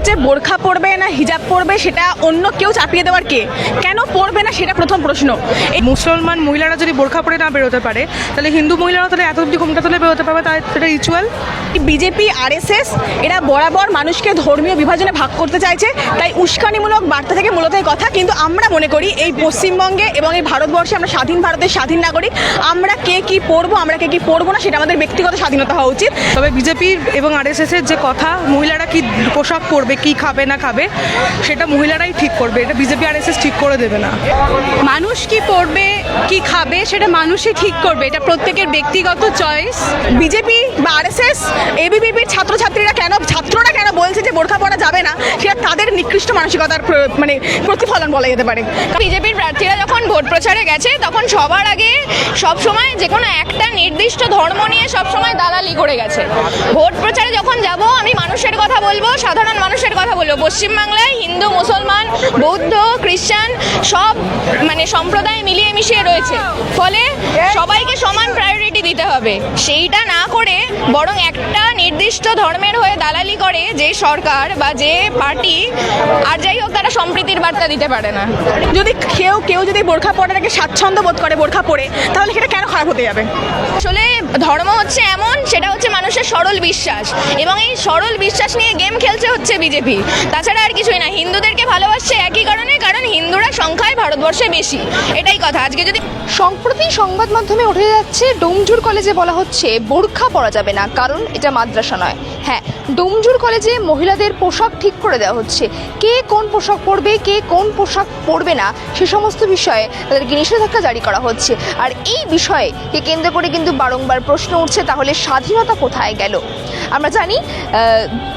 হচ্ছে বোরখা পরবে না হিজাব পরবে সেটা অন্য কেউ চাপিয়ে দেওয়ার কে, কেন পরবে না সেটা প্রথম প্রশ্ন। এই মুসলমান মহিলারা যদি বোরখা পরে না বেরোতে পারে, তাহলে হিন্দু মহিলারা তাহলে এত অব্দি ঘুমটা তুলে বেরোতে পারবে, তাই সেটা রিচুয়াল। বিজেপি আরএসএস এরা বরাবর মানুষকে ধর্মীয় বিভাজনে ভাগ করতে চাইছে, তাই উস্কানিমূলক বার্তা থেকে মূলত এই কথা। কিন্তু আমরা মনে করি এই পশ্চিমবঙ্গে এবং এই ভারতবর্ষে আমরা স্বাধীন ভারতের স্বাধীন নাগরিক, আমরা কে কি পরবো আমরা কে কি পরবো না সেটা আমাদের ব্যক্তিগত স্বাধীনতা হওয়া উচিত। তবে বিজেপির এবং আরএসএসের যে কথা, মহিলারা কি পোশাক পরবে, কি খাবে না খাবে, সেটা মহিলারাই ঠিক করবে, এটা বিজেপি আরএসএস ঠিক করে দেবে না। মানুষ কি পড়বে কি খাবে সেটা মানুষই ঠিক করবে, এটা প্রত্যেকের ব্যক্তিগত চয়েস। বিজেপি বা আরএসএস এবিভিপির ছাত্রছাত্রীরা ছাত্ররা কেন বলছে যে বোরখা পরা যাবে না, সেটা তাদের নিকৃষ্ট মানসিকতার প্রতিফলন বলা যেতে পারে। বিজেপির প্রার্থীরা যখন ভোট প্রচারে গেছে তখন সবার আগে সবসময় যে কোনো একটা নির্দিষ্ট ধর্ম নিয়ে সবসময় দালালি করে গেছে। ভোট প্রচারে যখন যাব আমি মানুষের কথা বলবো, সাধারণ মানুষের কথা বলবো। পশ্চিমবাংলায় হিন্দু, মুসলমান, বৌদ্ধ, খ্রিস্টান সব সম্প্রদায় মিলিয়ে মিশিয়ে রয়েছে, ফলে সবাইকে সমান প্রায়োরিটি দিতে হবে। সেইটা না করে বরং একটা নির্দিষ্ট ধর্মের হয়ে দালালি করে যে সরকার বা যে পার্টি, আর যাই হোক, তারা সম্প্রীতির বার্তা দিতে পারে না। যদি কেউ যদি বোরখা পরাটাকে স্বাচ্ছন্দ্য বোধ করে বোরখা পরে, তাহলে সেটা কেন খারাপ হতে যাবে? আসলে ধর্ম হচ্ছে এমন, সেটা হচ্ছে মানুষের সরল বিশ্বাস, এবং এই সরল বিশ্বাস নিয়ে গেম খেলছে হচ্ছে বিজেপি, তাছাড়া আর কিছুই না। হিন্দুদেরকে ভালোবাসছে একই কারণে, কারণ হিন্দুরা সংখ্যায় ভারতবর্ষে বেশি, এটাই কথা। আজকে যদি সম্প্রতি সংবাদ মাধ্যমে উঠে যাচ্ছে ডোমজুর কলেজে বলা হচ্ছে বোরখা পরা যাবে না, কারণ এটা মাদ্রাসা নয়। হ্যাঁ, ডোমজুর কলেজে মহিলাদের পোশাক ঠিক করে দেওয়া হচ্ছে। কে কোন পোশাক পরবে, কে কোন পোশাক পরবে না, সে সমস্ত বিষয়ে তাদেরকে নিষেধাজ্ঞা জারি করা হচ্ছে। আর এই বিষয়ে কে কেন্দ্র করে কিন্তু বারংবার প্রশ্ন উঠছে, তাহলে স্বাধীনতা কোথায় গেল? আমরা জানি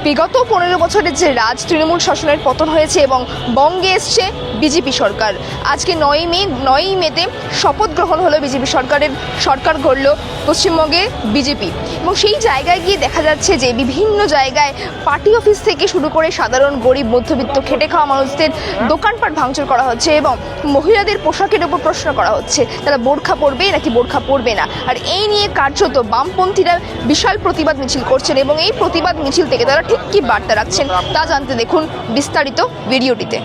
বিগত 15 বছরের যে তৃণমূল শাসনের পতন হয়েছে এবং বঙ্গে এসছে বিজেপি সরকার। আজকে 9ই মেতে শপথ গ্রহণ হলো বিজেপি সরকারের, সরকার গড়ল পশ্চিমবঙ্গে বিজেপি। এবং সেই জায়গায় গিয়ে দেখা যাচ্ছে যে বিভিন্ন জায়গায় পার্টি অফিস থেকে শুরু করে সাধারণ গরিব মধ্যবিত্ত খেটে খাওয়া মানুষদের দোকানপাট ভাঙচুর করা হচ্ছে এবং মহিলাদের পোশাকের উপর প্রশ্ন করা হচ্ছে তারা বোরখা পরবে নাকি বোরখা পরবে না। আর এই নিয়ে কার্যত বামপন্থীরা বিশাল প্রতিবাদ মিছিল করছেন, এবং এই প্রতিবাদ মিছিল থেকে তারা ঠিক কী বার্তা রাখছেন তা জানতে দেখুন বিস্তারিত ভিডিওটিতে।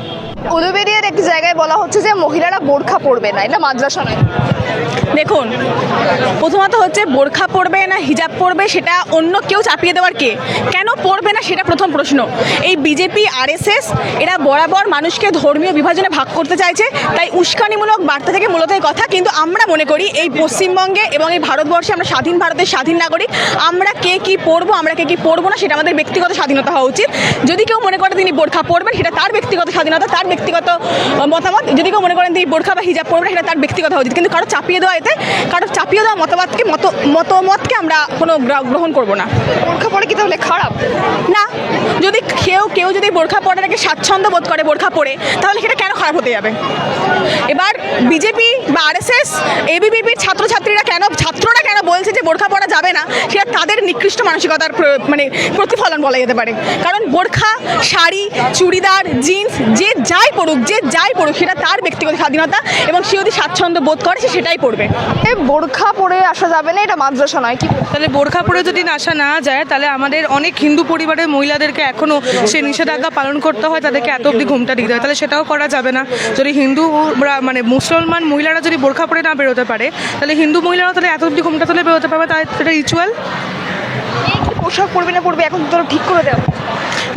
উলুবেড়িয়ার একটি জায়গায় বলা হচ্ছে যে মহিলারা বোরখা পরবে না, এটা মাদ্রাসা নয়। দেখুন, প্রথমত হচ্ছে বোরখা পরবে না হিজাব পরবে সেটা অন্য কেউ চাপিয়ে দেওয়ার কে, কেন পরবে না সেটা প্রথম প্রশ্ন। এই বিজেপি আরএসএস এরা বরাবর মানুষকে ধর্মীয় বিভাজনে ভাগ করতে চাইছে, তাই উস্কানিমূলক বার্তা থেকে মূলত এই কথা। কিন্তু আমরা মনে করি এই পশ্চিমবঙ্গে এবং এই ভারতবর্ষে আমরা স্বাধীন ভারতের স্বাধীন নাগরিক, আমরা কে কি পরবো আমরা কে কি পরবো না সেটা আমাদের ব্যক্তিগত স্বাধীনতা হওয়া উচিত। যদি কেউ মনে করে তিনি বোরখা পরবেন, সেটা তার ব্যক্তিগত স্বাধীনতা, তার ব্যক্তিগত মতামত। যদি কেউ মনে করেন তিনি বোরখা বা হিজাব পরবেন, সেটা তার ব্যক্তিগত হওয়া উচিত। কিন্তু কারো চাপিয়ে দেওয়া মতামতকে আমরা কোনো গ্রহণ করব না। বোরখা পরে কি তাহলে খারাপ? না, যদি কেউ যদি বোরখা পরাটাকে স্বাচ্ছন্দ্য বোধ করে বোরখা পরে, তাহলে সেটা কেন খারাপ হতে যাবে? এবার বিজেপি বা আরএসএস এবিভিপির ছাত্রছাত্রীরা ছাত্ররা কেন বলছে যে বোরখা পরা যাবে না, সেটা তাদের নিকৃষ্ট মানসিকতার প্রতিফলন বলা যেতে পারে। কারণ বোরখা, শাড়ি, চুড়িদার, জিন্স যে যাই পড়ুক সেটা তার ব্যক্তিগত স্বাধীনতা, এবং সে যদি স্বাচ্ছন্দ্য বোধ করে সে সেটাই পড়বে। বোরখা পরে আসা যাবে না, এটা মাদ্রাসা নয়। কি তাহলে বোরখা পরে যদি আসা না যায়, তাহলে আমাদের অনেক হিন্দু পরিবারের মহিলাদেরকে এখনও সে নিষেধাজ্ঞা পালন করতে হয়, তাদেরকে এত অব্দি ঘুমটা দিতে হয়, তাহলে সেটাও করা যাবে না। যদি মুসলমান মহিলারা যদি বোরখা পরে না বেরোতে পারে, তাহলে হিন্দু মহিলারা তাহলে এত অব্দি ঘুমটা তুলে বেরোতে পারবে, তাই সেটা রিচুয়াল। পোশাক পরবে না পরবে এখন তো ঠিক করে দেওয়া।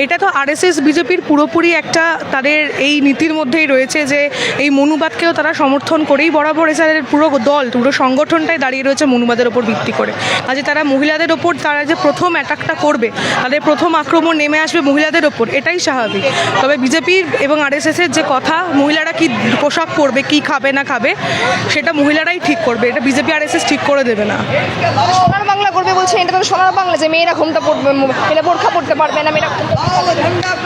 এটা তো আরএসএস বিজেপির পুরোপুরি একটা তাদের এই নীতির মধ্যেই রয়েছে যে এই মনুবাদকেও তারা সমর্থন করেই বরাবর এসে পুরো পুরো সংগঠনটাই দাঁড়িয়ে রয়েছে মনুবাদের ওপর ভিত্তি করে। কাজে তারা মহিলাদের ওপর তারা যে প্রথম অ্যাটাকটা করবে, তাদের প্রথম আক্রমণ নেমে আসবে মহিলাদের ওপর, এটাই স্বাভাবিক। তবে বিজেপির এবং আরএসএসের যে কথা, মহিলারা কি পোশাক পরবে, কি খাবে না খাবে, সেটা মহিলারাই ঠিক করবে, এটা বিজেপি আরএসএস ঠিক করে দেবে না। সোনার বাংলা করবে বলছে, এটা তো সোনার বাংলা যে মেয়েরা ঘুমটা পড়বে, মেয়েরা বোরখা পড়তে পারবে না, মেয়েরা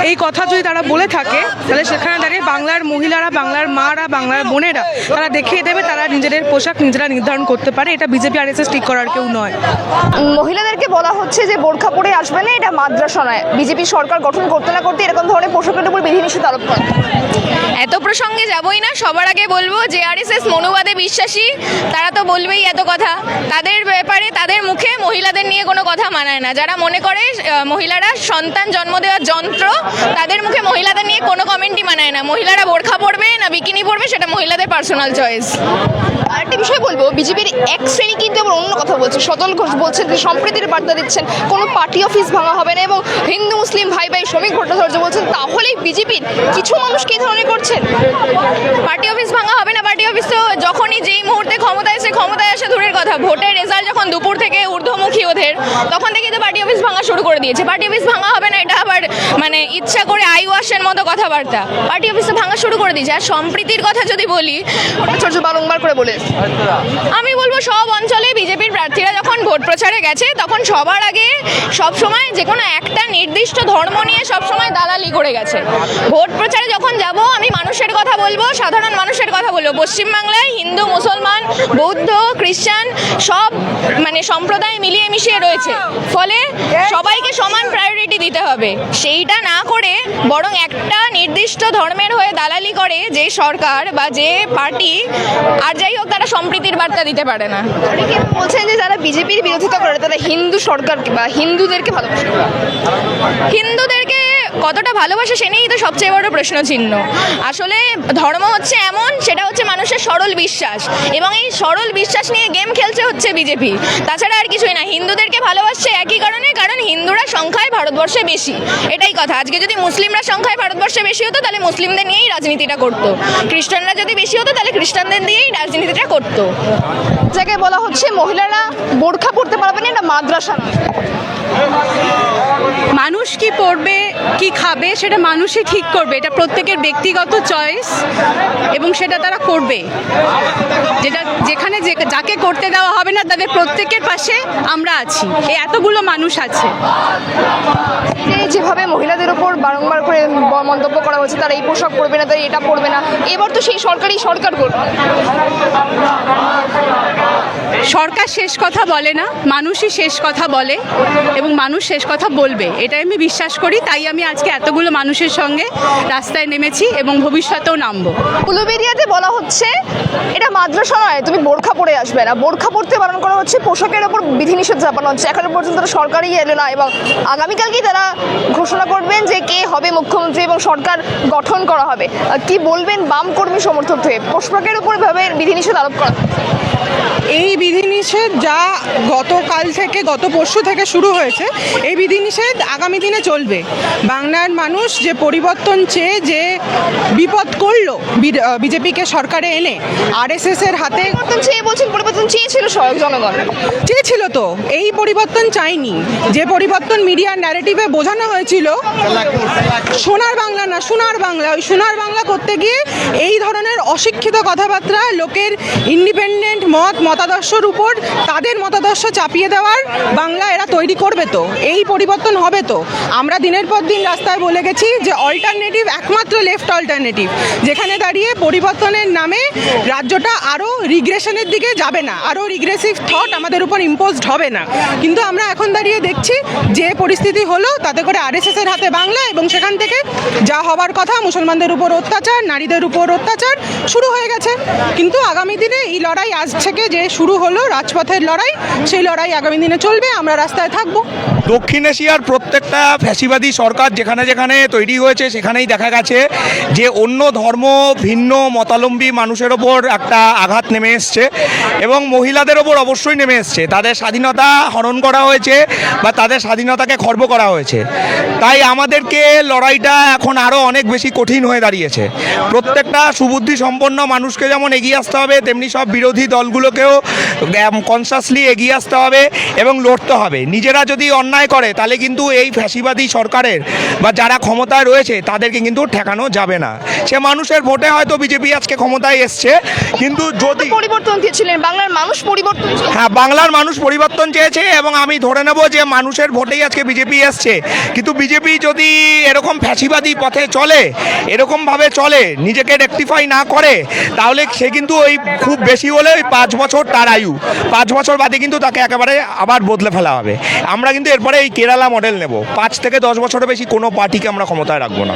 এই কথা যদি তারা বলে থাকে, তাহলে সেখানে দাঁড়িয়ে বাংলার মহিলারা, বাংলার মারা, বাংলার বোনেরা তারা দেখিয়ে দেবে তারা নিজেদের পোশাক নিজেরা নির্ধারণ করতে পারে, এটা বিজেপি আরএসএস ঠিক করার কেউ নয়। মহিলাদেরকে বলা হচ্ছে যে বোরখা পরে আসবে না, এটা মাদ্রাসা নয়। বিজেপি সরকার গঠন করতে না করতে এরকম ধরনের পোশাকের উপর বিধিনিষেধ আরোপ করে। এত প্রসঙ্গে যাবই না। সবার আগে বলবো যে আরএসএস মনুবাদে বিশ্বাসী, তারা তো বলবেই এত কথা। তাদের ব্যাপারে তাদের মুখে মহিলাদের নিয়ে কোনো কথা মানায় না। যারা মনে করে মহিলারা সন্তান জন্ম দেওয়ার যন্ত্র, তাদের মুখে মহিলাদের নিয়ে কোনো কমেন্টই মানায় না। মহিলারা বোরখা পরবে না বিকিনি পরবে সেটা মহিলাদের পার্সোনাল চয়েস। আরেকটি বিষয় বলবো, বিজেপির এক শ্রেণী কিন্তু আবার অন্য কথা বলছে। সতল ঘোষ বলছেন যে সম্প্রীতির বার্তা দিচ্ছেন, কোনো পার্টি অফিস ভাঙা হবে না, এবং হিন্দু মুসলিম ভাই ভাই শ্রমিক ভট্টাচার্য বলছেন তাহলেই বিজেপির কিছু মানুষ কি ধরনের করছেন। পার্টি অফিস ভাঙা হবে না। পার্টি অফিস তো যখনই যেই মুহূর্তে ক্ষমতায় আসে দূরের কথা, ভোটের রেজাল্ট যখন দুপুর থেকে ঊর্ধ্বমুখী ওদের, তখন থেকেই তো পার্টি অফিস ভাঙা শুরু করে দিয়েছে। পার্টি অফিস ভাঙা হবে না এটা আবার মানে ইচ্ছা করে আই ওয়াশের মতো কথাবার্তা। পার্টি অফিস তো ভাঙা শুরু করে দিয়েছে। আর সম্প্রীতির কথা যদি বলি, ভট্টাচার্য বারংবার করে বলে আমি বলবো সব অঞ্চলে বিজেপির প্রার্থীরা যখন ভোট প্রচারে গেছে তখন সবার আগে সব সময় যে কোনো একটা নির্দিষ্ট ধর্ম নিয়ে সব সময় দালালি করে গেছে। ভোট প্রচারে যখন যাব আমি মানুষের কথা বলবো, সাধারণ মানুষের কথা বলবো। পশ্চিমবাংলায় হিন্দু, মুসলমান, বৌদ্ধ, খ্রিস্টান সব মানে সম্প্রদায় মিলিয়ে মিশিয়ে রয়েছে, ফলে সবাইকে সমান প্রায়োরিটি দিতে হবে। সেইটা না করে বরং একটা নির্দিষ্ট ধর্মের হয়ে দালালি করে যে সরকার বা যে পার্টি, আর যাই হোক, তারা সম্প্রীতির বার্তা দিতে পারে না। অনেকে বলছেন যে যারা বিজেপির বিরোধিতা করে তারা হিন্দু সরকারকে বা হিন্দুদেরকে ভালোবাসে। হিন্দুদেরকে কতটা ভালোবাসে সে নিয়েই তো সবচেয়ে বড় প্রশ্ন চিহ্ন। আসলে ধর্ম হচ্ছে এমন, সেটা হচ্ছে মানুষের সরল বিশ্বাস, এবং এই সরল বিশ্বাস নিয়ে গেম খেলছে হচ্ছে বিজেপি। তাছাড়া আর কিছুই না। হিন্দুদেরকে ভালোবাসছে একই কারণে, কারণ হিন্দুরা সংখ্যায় ভারতবর্ষে বেশি, এটাই কথা। আজকে যদি মুসলিমরা সংখ্যায় ভারতবর্ষে বেশি হতো তাহলে মুসলিমদের নিয়েই রাজনীতিটা করতো, খ্রিস্টানরা যদি বেশি হতো তাহলে খ্রিস্টানদের দিয়েই রাজনীতিটা করতো। জায়গায় বলা হচ্ছে মহিলারা বোরখা পরতে পারবে না, এটা মাদ্রাসা নয়। মানুষ কি পড়বে কি খাবে সেটা মানুষই ঠিক করবে, এটা প্রত্যেকের ব্যক্তিগত চয়েস এবং সেটা তারা করবে। যেটা যেখানে যাকে করতে দেওয়া হবে না তাদের প্রত্যেকের পাশে আমরা আছি, এই এতগুলো মানুষ আছে। যেভাবে মহিলাদের ওপর বারংবার করে মন্তব্য করা হচ্ছে তারা এই পোশাক পরবে না, তারা এটা পরবে না, এবার তো সেই সরকার করবে। সরকার শেষ কথা বলে না, মানুষই শেষ কথা বলে এবং মানুষ শেষ কথা বলবে, এটাই আমি বিশ্বাস করি। তাই আমি আজকে এতগুলো মানুষের সঙ্গে রাস্তায় নেমেছি এবং ভবিষ্যতেও নামবো। উলুবেড়িয়াতে বলা হচ্ছে এটা মাদ্রাসা নয়, তুমি বোরখা পরে আসবে না, বোরখা পরতে বারণ করা হচ্ছে, পোশাকের ওপর বিধিনিষেধ চাপানো হচ্ছে। এখনো পর্যন্ত তারা সরকারই এলো না, এবং আগামীকালকেই তারা ঘোষণা করবেন যে কে হবে মুখ্যমন্ত্রী এবং সরকার গঠন করা হবে। কি বলবেন বাম কর্মী সমর্থক হয়ে পোশাকের উপর ভাবে বিধিনিষেধ আরোপ করা? এই বিধিনিষেধ যা গতকাল থেকে গত পরশু থেকে শুরু হয়েছে, এই বিধিনিষেধ আগামী দিনে চলবে। বাংলার মানুষ যে পরিবর্তন চেয়ে যে বিপদ করলো বিজেপিকে সরকারে এনে আরএসএসের হাতে, পরিবর্তন চেয়ে বলছেন, পরিবর্তন চেয়েছিল জনগণ, চেয়েছিল তো, এই পরিবর্তন চাইনি। যে পরিবর্তন মিডিয়ার ন্যারেটিভে বোঝানো হয়েছিল সোনার বাংলা না সোনার বাংলা, ওই সোনার বাংলা করতে গিয়ে এই ধরনের অশিক্ষিত কথাবার্তা, লোকের ইন্ডিপেন্ডেন্ট মতাদর্শের উপর তাদের মতাদর্শ চাপিয়ে দেওয়ার বাংলা এরা তৈরি করবে তো, এই পরিবর্তন হবে তো। আমরা দিনের পর দিন রাস্তায় বলে গেছি যে অল্টারনেটিভ একমাত্র লেফট অল্টারনেটিভ, যেখানে দাঁড়িয়ে পরিবর্তনের নামে রাজ্যটা আরও রিগ্রেশনের দিকে যাবে না, আরও রিগ্রেসিভ থট আমাদের উপর ইম্পোজড হবে না। কিন্তু আমরা এখন দাঁড়িয়ে দেখছি যে পরিস্থিতি হলো, তাতে করে আরএসএসের হাতে বাংলা, এবং সেখান থেকে যা হবার কথা মুসলমানদের উপর অত্যাচার, নারীদের উপর অত্যাচার শুরু হয়ে গেছে। কিন্তু আগামী দিনে এই লড়াই আজ থেকে যে শুরু হলো রাজপথের লড়াই, সেই লড়াই আগামী দিনে চলবে, আমরা রাস্তায় থাকবো। দক্ষিণ এশিয়ার প্রত্যেকটা ফ্যাসিবাদী সরকার যেখানে যেখানে তৈরি হয়েছে সেখানেই দেখা গেছে যে অন্য ধর্ম ভিন্ন মতাবলম্বী মানুষের ওপর একটা আঘাত নেমে এসছে, এবং মহিলাদের ওপর অবশ্যই নেমে এসছে। তাদের স্বাধীনতা হরণ করা হয়েছে বা তাদের স্বাধীনতাকে খর্ব করা হয়েছে। তাই আমাদেরকে লড়াইটা এখন আরও অনেক বেশি কঠিন হয়ে দাঁড়িয়েছে। প্রত্যেকটা সুবুদ্ধি সম্পন্ন মানুষকে যেমন এগিয়ে আসতে হবে, তেমনি সব বিরোধী দলগুলোকেও কনসাসলি এগিয়ে আসতে হবে এবং লড়তে হবে। নিজেরা যদি অন্যায় করে তাহলে কিন্তু এই ফ্যাসিবাদী সরকারের বা যারা ক্ষমতায় রয়েছে তাদেরকে কিন্তু ঠেকানো যাবে না। সে মানুষের ভোটে হয়তো বিজেপি আজকে ক্ষমতায় এসছে, কিন্তু যদি পরিবর্তন চেয়েছিলেন বাংলার মানুষ, পরিবর্তন, হ্যাঁ, বাংলার মানুষ পরিবর্তন চেয়েছে, এবং আমি ধরে নেব যে মানুষের ভোটেই আজকে বিজেপি এসছে। কিন্তু বিজেপি যদি এরকম ফ্যাসিবাদী পথে চলে, এরকমভাবে চলে, নিজেকে রেকটিফাই না করে, তাহলে সে কিন্তু ওই খুব বেশি হলে ওই 5 বছর তার আয়ু, 5 বছর বাদে কিন্তু তাকে একেবারে আবার বদলে ফেলা হবে। আমরা কিন্তু এরপরে এই কেরালা মডেল নেব, 5 থেকে 10 বছরের বেশি কোনো পার্টিকে আমরা ক্ষমতায় রাখবো না।